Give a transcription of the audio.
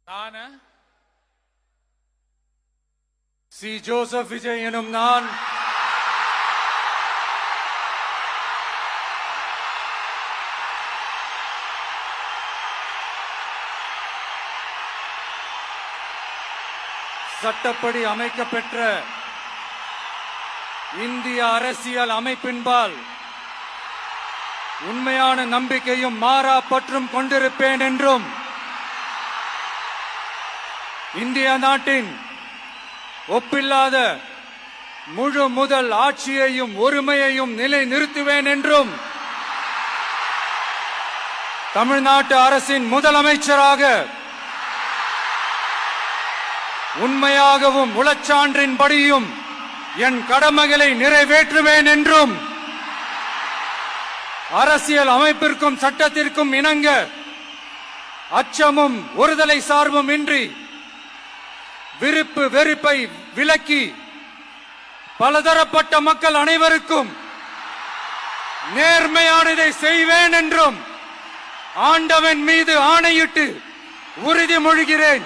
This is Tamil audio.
நான் சி ஜோசப் விஜய் எனும் நான் சட்டப்படி அமைக்கப்பெற்ற இந்திய அரசியல் அமைப்பின்பால் உண்மையான நம்பிக்கையும் மாறா பற்றும் கொண்டிருப்பேன் என்றும் இந்திய நாட்டின் ஒப்பில்லாத முழு முதல் ஆட்சியையும் ஒருமையையும் நிலை நிறுத்துவேன் என்றும் தமிழ்நாட்டு அரசின் முதலமைச்சராக உண்மையாகவும் உளச்சான்றின்படியும் என் கடமைகளை நிறைவேற்றுவேன் என்றும் அரசியல் அமைப்பிற்கும் சட்டத்திற்கும் இணங்க அச்சமும் ஒருதலை சார்பும் இன்றி விருப்பு வெறுப்பை விலக்கி பலதரப்பட்ட மக்கள் அனைவருக்கும் நேர்மையானதை செய்வேன் என்றும் ஆண்டவன் மீது ஆணையிட்டு உறுதிமொழிகிறேன்.